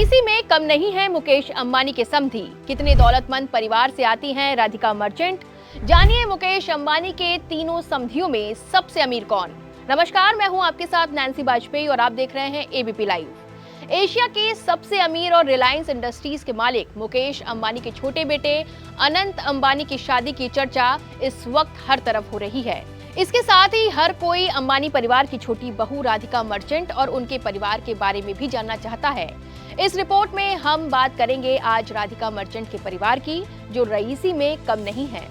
रईसी में कम नहीं है मुकेश अंबानी के समधी। कितने दौलतमंद परिवार से आती हैं राधिका मर्चेंट। जानिए मुकेश अंबानी के तीनों समधियों में सबसे अमीर कौन। नमस्कार, मैं हूं आपके साथ नैन्सी बाजपेयी और आप देख रहे हैं एबीपी लाइव। एशिया के सबसे अमीर और रिलायंस इंडस्ट्रीज के मालिक मुकेश अंबानी के छोटे बेटे अनंत अंबानी की शादी की चर्चा इस वक्त हर तरफ हो रही है। इसके साथ ही हर कोई अंबानी परिवार की छोटी बहू राधिका मर्चेंट और उनके परिवार के बारे में भी जानना चाहता है। इस रिपोर्ट में हम बात करेंगे आज राधिका मर्चेंट के परिवार की, जो रईसी में कम नहीं है।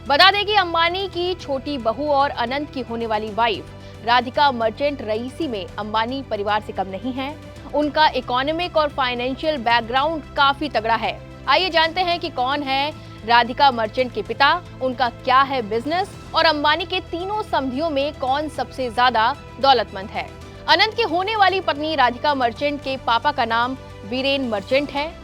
बता दें कि अंबानी की छोटी बहू और अनंत की होने वाली वाइफ राधिका मर्चेंट रईसी में अंबानी परिवार से कम नहीं है। उनका इकोनॉमिक और फाइनेंशियल बैकग्राउंड काफी तगड़ा है। आइए जानते हैं कि कौन है राधिका मर्चेंट के पिता, उनका क्या है बिजनेस और अंबानी के तीनों समधियों में कौन सबसे ज्यादा दौलतमंद है। अनंत की होने वाली पत्नी राधिका मर्चेंट के पापा का नाम वीरेन मर्चेंट है।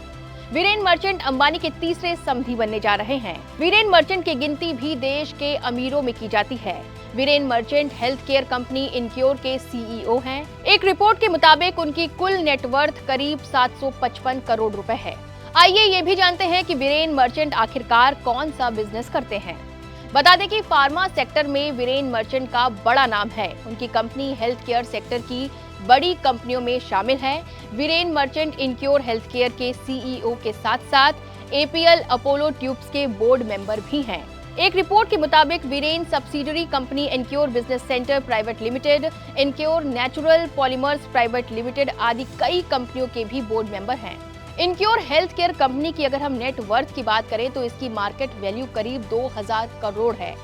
वीरेन मर्चेंट अंबानी के तीसरे समधी बनने जा रहे हैं। वीरेन मर्चेंट की गिनती भी देश के अमीरों में की जाती है। Viren Merchant health care company Encore के सीईओ हैं। एक रिपोर्ट के मुताबिक उनकी कुल नेटवर्थ करीब 755 करोड़ रुपए है। आइए ये भी जानते हैं कि वीरेन मर्चेंट आखिरकार कौन सा बिजनेस करते हैं। बता दें कि फार्मा सेक्टर में वीरेन मर्चेंट का बड़ा नाम है। उनकी कंपनी हेल्थ केयर सेक्टर की बड़ी कंपनियों में शामिल है। वीरेन मर्चेंट इनक्योर हेल्थ केयर के सीईओ के साथ साथ एपीएल अपोलो ट्यूब्स के बोर्ड मेंबर भी हैं। एक रिपोर्ट के मुताबिक Viren subsidiary company Encore business center private limited, Encore natural polymers private limited आदि कई कंपनियों के भी बोर्ड मेंबर हैं। इनक्योर हेल्थ केयर कंपनी की अगर हम नेट वर्थ की बात करें तो इसकी मार्केट वैल्यू करीब 2000 करोड़ है।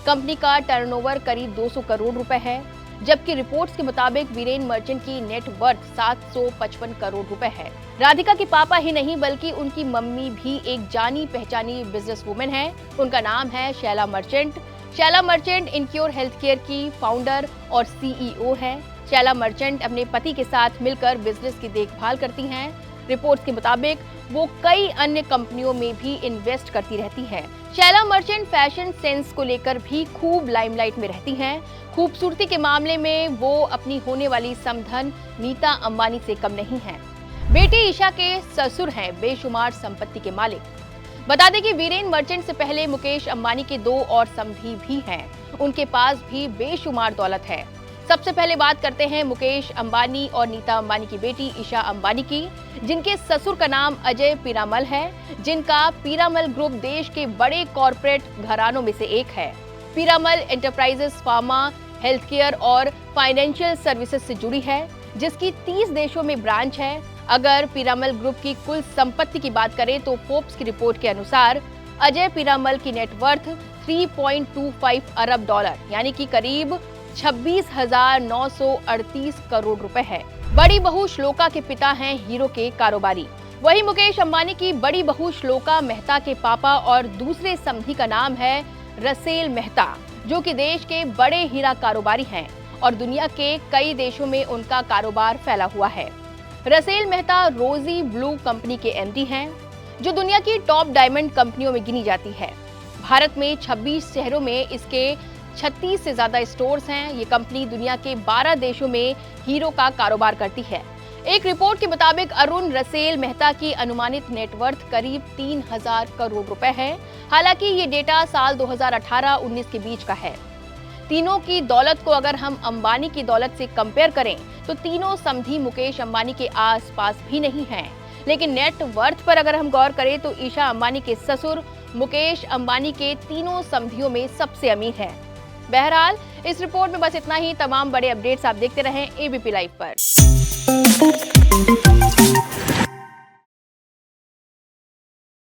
कंपनी का टर्नओवर करीब 200 करोड़ रुपए है, जबकि रिपोर्ट्स के मुताबिक वीरेन मर्चेंट की नेट वर्थ 755 करोड़ रुपए है। राधिका के पापा ही नहीं बल्कि उनकी मम्मी भी एक जानी पहचानी बिजनेस वुमेन है। उनका नाम है शैला मर्चेंट। शैला मर्चेंट इनक्योर हेल्थ केयर की फाउंडर और सीईओ है। शैला मर्चेंट अपने पति के साथ मिलकर बिजनेस की देखभाल करती हैं। रिपोर्ट्स के मुताबिक वो कई अन्य कंपनियों में भी इन्वेस्ट करती रहती है। शैला मर्चेंट फैशन सेंस को लेकर भी खूब लाइमलाइट में रहती हैं। खूबसूरती के मामले में वो अपनी होने वाली समधन नीता अंबानी से कम नहीं है। बेटी ईशा के ससुर हैं बेशुमार संपत्ति के मालिक। बता दें कि वीरेन मर्चेंट से पहले मुकेश अंबानी के 2 और समधी भी हैं। उनके पास भी बेशुमार दौलत है। सबसे पहले बात करते हैं मुकेश अंबानी और नीता अंबानी की बेटी ईशा अंबानी की, जिनके ससुर का नाम अजय पीरामल है, जिनका पीरामल ग्रुप देश के बड़े कॉर्पोरेट घरानों में से एक है। Piramal enterprises pharma, health care और फाइनेंशियल सर्विसेज से जुड़ी है, जिसकी 30 देशों में ब्रांच है। अगर पीरामल ग्रुप की कुल संपत्ति की बात करें तो फोर्ब्स की रिपोर्ट के अनुसार अजय पीरामल की नेटवर्थ 3.25 अरब डॉलर यानी कि करीब 26,938 करोड़ रुपए है। बड़ी बहू श्लोका के पिता हैं हीरो के कारोबारी। वहीं मुकेश अंबानी की बड़ी बहू श्लोका मेहता के पापा और दूसरे समधी का नाम है रसेल मेहता, जो कि देश के बड़े हीरा कारोबारी हैं और दुनिया के कई देशों में उनका कारोबार फैला हुआ है। रसेल मेहता रोजी ब्लू कंपनी के एमडी हैं, जो दुनिया की टॉप डायमंड कंपनियों में गिनी जाती है। भारत में 26 शहरों में इसके 36 से ज्यादा स्टोर्स हैं। ये कंपनी दुनिया के 12 देशों में हीरो का कारोबार करती है। एक रिपोर्ट के मुताबिक अरुण रसेल मेहता की अनुमानित नेटवर्थ करीब 3000 करोड़ रुपए है। हालांकि ये डेटा साल 2018-19 के बीच का है। तीनों की दौलत को अगर हम अंबानी की दौलत से कंपेयर करें तो तीनों समधी मुकेश अंबानी के आसपास भी नहीं हैं। लेकिन नेट वर्थ पर अगर हम गौर करें तो ईशा अंबानी के ससुर मुकेश अंबानी के तीनों समधियों में सबसे अमीर है। बहरहाल इस रिपोर्ट में बस इतना ही। तमाम बड़े अपडेट्स आप देखते रहें एबीपी लाइव पर।